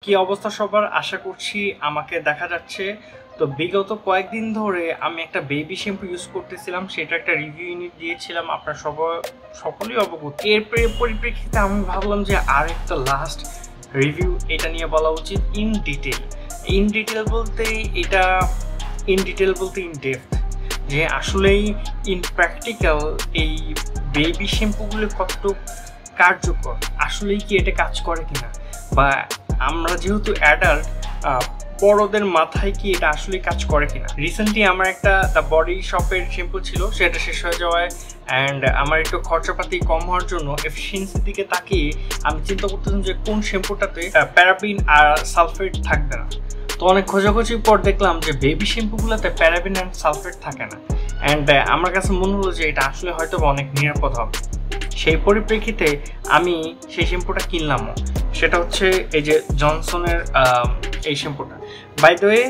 কি অবস্থা সবার, আশা করছি আমাকে দেখা যাচ্ছে। তো বিগত কয়েকদিন ধরে আমি একটা বেবি শ্যাম্পু ইউজ করতেছিলাম, সেটা একটা রিভিউ ইউনিট দিয়েছিলাম, আপনার সকলেই অবগত। এর পরিপ্রেক্ষিতে আমি ভাবলাম যে আর একটা লাস্ট রিভিউ এটা নিয়ে বলা উচিত ইন ডিটেল। ইন ডিটেল বলতে ইন ডেপথ, যে আসলেই ইন প্র্যাকটিক্যাল এই বেবি শ্যাম্পুগুলো কতটুকু কার্যকর, আসলেই কি এটা কাজ করে কিনা, বা আমরা যেহেতু অ্যাডাল্ট, বড়দের মাথায় কি এটা আসলে কাজ করে কিনা। রিসেন্টলি আমার একটা দ্য বডি শপের শ্যাম্পু ছিল, সেটা শেষ হয়ে যাওয়ায় অ্যান্ড আমার একটু খরচাপাতি কম হওয়ার জন্য এফিসিয়েন্সির দিকে তাকিয়ে আমি চিন্তা করতেছিলাম যে কোন শ্যাম্পুটাতে প্যারাবিন আর সালফেট থাকবে না। তো অনেক খোঁজাখুঁজির পর দেখলাম যে বেবি শ্যাম্পুগুলোতে প্যারাবিন অ্যান্ড সালফেট থাকে না, অ্যান্ড আমার কাছে মনে হলো যে এটা আসলে হয়তো অনেক নিরাপদ হবে। সেই পরিপ্রেক্ষিতে আমি সেই শ্যাম্পুটা কিনলামও। সেটা হচ্ছে এই যে জনসনের এই শ্যাম্পুটা। বাই দ্য ওয়ে,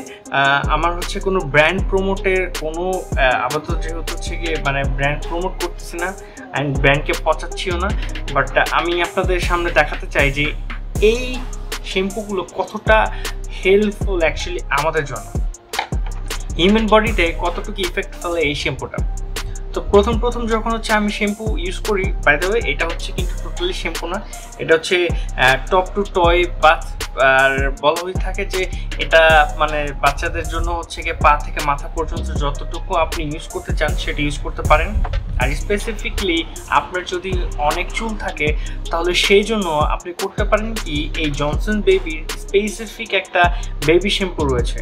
আমার হচ্ছে কোনো ব্র্যান্ড প্রমোটের কোনো আপাতত যেহেতু হচ্ছে গিয়ে মানে ব্র্যান্ড প্রমোট করতেছি না অ্যান্ড ব্র্যান্ডকে পচাচ্ছিও না, বাট আমি আপনাদের সামনে দেখাতে চাই যে এই শ্যাম্পুগুলো কতটা হেল্পফুল অ্যাকচুয়ালি আমাদের জন্য, হিউম্যান বডিতে কতটুকু ইফেক্ট ফেলে এই শ্যাম্পুটা। তো প্রথম যখন হচ্ছে আমি শ্যাম্পু ইউজ করি, বাই দ্য ওয়ে এটা হচ্ছে কিন্তু টোটালি শ্যাম্পু না, এটা হচ্ছে টপ টু টয় বাথ। আর বলা হয়ে থাকে যে এটা মানে বাচ্চাদের জন্য হচ্ছে গিয়ে পা থেকে মাথা পর্যন্ত যতটুকু আপনি ইউজ করতে চান সেটা ইউজ করতে পারেন। আর স্পেসিফিকলি আপনার যদি অনেক চুল থাকে তাহলে সেই জন্য আপনি করতে পারেন কি, এই জনসন বেবির স্পেসিফিক একটা বেবি শ্যাম্পু রয়েছে।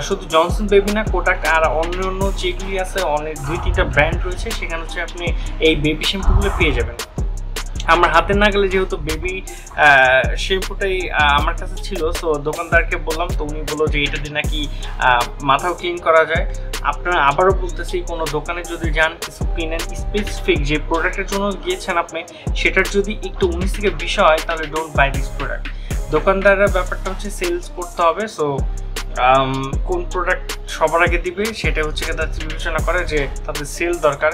শুধু জনসন বেবি না, কোটাক আর অন্য যেগুলি আছে অনেক 2-3টা ব্র্যান্ড রয়েছে, সেখানে হচ্ছে আপনি এই বেবি শ্যাম্পুগুলো পেয়ে যাবেন। আমার হাতে না গেলে যেহেতু বেবি শ্যাম্পুটাই আমার কাছে ছিল, সো দোকানদারকে বললাম, তো উনি বললো যে এটা দিয়ে নাকি মাথাও ক্লিন করা যায়। আপনারা আবারও বলতেছি, কোনো দোকানে যদি যান কিছু কিনেন, স্পেসিফিক যে প্রোডাক্টের জন্য গিয়েছেন আপনি সেটার যদি একটু 19 থেকে 20 হয় তাহলে ডোন্ট বাই দিস প্রোডাক্ট। দোকানদাররা ব্যাপারটা হচ্ছে সেলস করতে হবে, সো কোন প্রোডাক্ট সবার আগে দিবে সেটা হচ্ছে তাদের বিবেচনা করে যে তাদের সেল দরকার,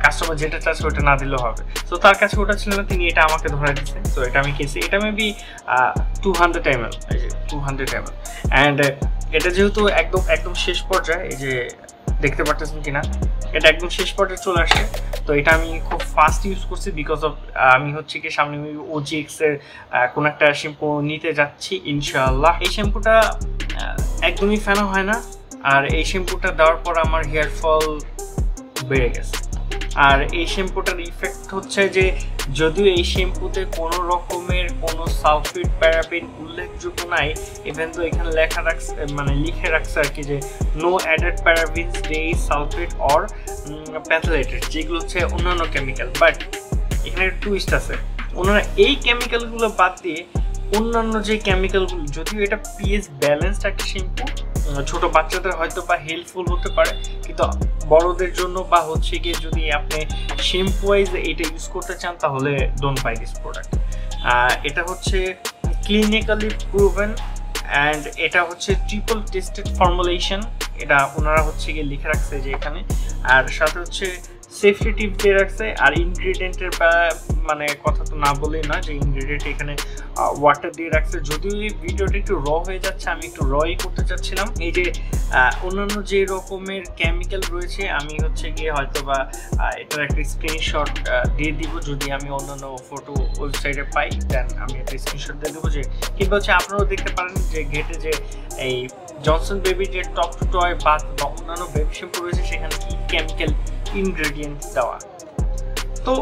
কাস্টমার যেটা চাচ্ছে ওটা না দিলেও হবে। তো তার কাছে ওটা ছিল না, তিনি এটা আমাকে ধরে দিচ্ছে। তো এটা আমি কিনছি, এটা মেবি 200 ml, এই যে 200 ml। অ্যান্ড এটা যেহেতু একদম শেষ পর্যায়ে, এই যে দেখতে পারতেছেন কিনা, এটা একদম শেষ পর্যায়ে চলে আসে। তো এটা আমি খুব ফাস্ট ইউজ করছি বিকজ অফ আমি হচ্ছে কি সামনে OGX এর কোন একটা শ্যাম্পু নিতে যাচ্ছি ইনশাআল্লাহ। এই শ্যাম্পুটা একদমই ফেনা হয় না, আর এই শ্যাম্পুটা দেওয়ার পর আমার হেয়ার ফল বেড়ে গেছে। আর এই শ্যাম্পুটার ইফেক্ট হচ্ছে যে যদিও এই শ্যাম্পুতে কোনো রকমের কোনো সালফেট প্যারাবেন উল্লেখযোগ্য নাই, ইভেন তো এখানে লিখে রাখছে আর কি যে no added parabens, ডেই sulphate or প্যাথলেটেড, যেগুলো হচ্ছে অন্যান্য কেমিক্যাল। বাট এখানে টুইস্ট আছে, ওনারা এই কেমিক্যালগুলো বাদ দিয়ে অন্যান্য যে কেমিক্যালগুলো, যদিও এটা পিএইচ ব্যালেন্সড একটা শ্যাম্পু, ছোট বাচ্চাদের হয়তো বা হেল্পফুল হতে পারে, কিন্তু বড়দের জন্য বা হচ্ছে গিয়ে যদি আপনি শ্যাম্পু ওয়াইজ এটা ইউজ করতে চান তাহলে ডোন্ট বাই দিস প্রোডাক্ট। এটা হচ্ছে ক্লিনিক্যালি প্রুভেন অ্যান্ড এটা হচ্ছে ট্রিপল টেস্টেড ফর্মুলেশন, এটা ওনারা হচ্ছে গিয়ে লিখে রাখছে যে এখানে। আর সাথে হচ্ছে সেফটি টিপ দিয়ে রাখছে। আর ইনগ্রিডিয়েন্টের মানে কথা তো না বলেই না যে ইনগ্রিডিয়েন্ট এখানে ওয়াটার দিয়ে রাখছে। যদিও এই ভিডিওটা একটু র হয়ে যাচ্ছে, আমি একটু রই করতে চাচ্ছিলাম। এই যে অন্যান্য যে রকমের কেমিক্যাল রয়েছে আমি হচ্ছে গিয়ে হয়তো বা এটার একটা স্ক্রিনশট দিয়ে দিব, যদি আমি অন্যান্য ফটো ওয়েবসাইটে পাই দেন আমি একটা স্ক্রিনশট দিয়ে দেবো। যে কিংবা হচ্ছে আপনারাও দেখতে পারেন যে ঘেটে যে এই জনসন বেবি যে টপ টু টয় বাথ বা অন্যান্য বেবি শ্যাম্পু রয়েছে সেখানে কি কেমিক্যাল ইনগ্রেডিয়েন্ট দেওয়া। তো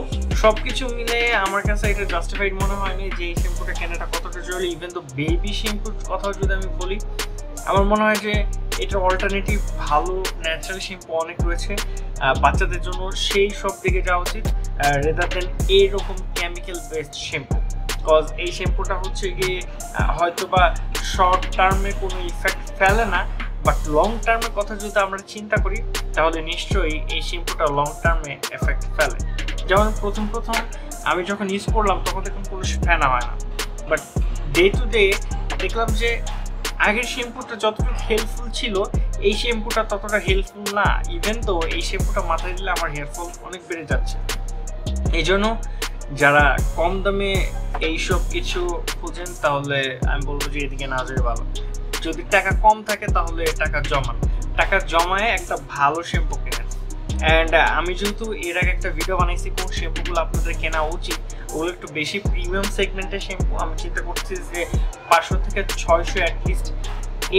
সবকিছু মিলে আমার কাছে এটা জাস্টিফাইড মনে হয়নি যে এই শ্যাম্পুটা কেনাটা কতটা জরুরি। ইভেন তো বেবি শ্যাম্পুর কথা যদি আমি বলি, আমার মনে হয় যে এটার অল্টারনেটিভ ভালো ন্যাচারাল শ্যাম্পু অনেক রয়েছে, বাচ্চাদের জন্য সেই সব দিকে যাওয়া উচিত রেদার দেন এইরকম কেমিক্যাল বেসড শ্যাম্পু। বিকজ এই শ্যাম্পুটা হচ্ছে গিয়ে হয়তো বা শর্ট টার্মে কোনো ইফেক্ট ফেলে না, বাট লং টার্মের কথা যদি আমরা চিন্তা করি তাহলে নিশ্চয়ই এই শ্যাম্পুটা লং টার্মে এফেক্ট ফেলে। যেমন প্রথম আমি যখন ইউজ করলাম তখন দেখলাম কোনো ফেনা হয় না, বাট ডে টু ডে দেখলাম যে আগের শ্যাম্পুটা যতটা হেল্পফুল ছিল এই শ্যাম্পুটা ততটা হেল্পফুল না। ইভেন তো এই শ্যাম্পুটা মাথায় দিলে আমার হেয়ার ফল অনেক বেড়ে যাচ্ছে। এই জন্য যারা কম দামে এইসব কিছু খুঁজেন তাহলে আমি বলবো যে এদিকে না যাওয়াই ভালো। যদি টাকা কম থাকে তাহলে টাকা জমান, টাকা জমায় একটা ভালো শ্যাম্পু কেনেন। অ্যান্ড আমি যেহেতু এর আগে একটা ভিডিও বানাইছি কোন শ্যাম্পুগুলো আপনাদের কেনা উচিত, ওগুলো একটু বেশি প্রিমিয়াম সেগমেন্টের শ্যাম্পু। আমি চিন্তা করছি যে 500 থেকে 600 অ্যাটলিস্ট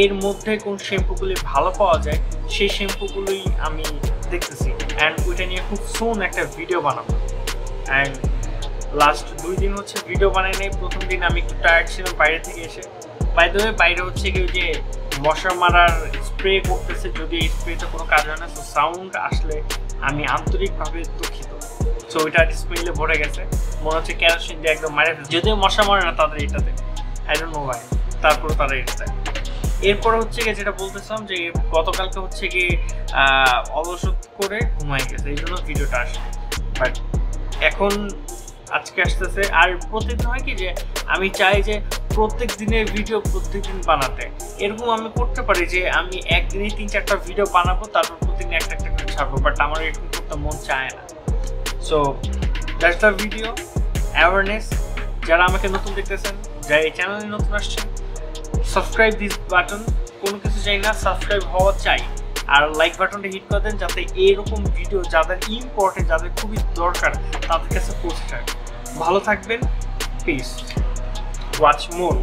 এর মধ্যে কোন শ্যাম্পুগুলি ভালো পাওয়া যায় সেই শ্যাম্পুগুলোই আমি দেখতেছি। অ্যান্ড ওইটা নিয়ে খুব সুন একটা ভিডিও বানাবো। অ্যান্ড লাস্ট 2 দিন হচ্ছে ভিডিও বানাই নাই। প্রথম দিন আমি একটু টায়ার্ড ছিলাম বাইরে থেকে এসে। বাই দ্য ওয়ে বাইরে হচ্ছে কি যে মশা মারার স্প্রে করতেছে, যদি এই স্প্রেতে কোনো কাজ হয় না। তো সাউন্ড আসলে আমি আন্তরিকভাবে দুঃখিত। সো ওইটা স্মেলে ভরে গেছে, মনে হচ্ছে কেরোসিন দিয়ে একদম মারে ফেলছে। যদিও মশা মারে না তাদের এটাতে, আই ডোন্ট নো ভাই, তারপরে তারা এটা। এরপরে হচ্ছে গিয়ে যেটা বলতেছিলাম যে গতকালকে হচ্ছে কি অলসত করে ঘুমাই গেছে, এই জন্য ভিডিওটা আসে। বাট এখন আজকে আসতেছে। আর প্রতিদিন হয় কি যে আমি চাই যে প্রত্যেক দিনের ভিডিও প্রত্যেক দিন বানাতে। এরকম আমি করতে পারি যে আমি একদিনে 3-4টা ভিডিও বানাবো, তারপর প্রতিদিন একটা একটা করে ছাড়বো। বাট আমার এরকম করতে মন চায় না। So that's the video awareness. যারা আমাকে নতুন দেখতেছেন, যারা এই চ্যানেলে নতুন আসছেন, সাবস্ক্রাইব দিস বাটন। কোনো কিছু চাই না, সাবস্ক্রাইব হওয়া চাই। আর লাইক বাটনটা হিট করে দেন যাতে এরকম ভিডিও যাদের ইম্পর্টেন্ট, যাদের খুবই দরকার, তাদের কাছে পৌঁছে যায়। ভালো থাকবেন, পিস। ওয়াচ মোর।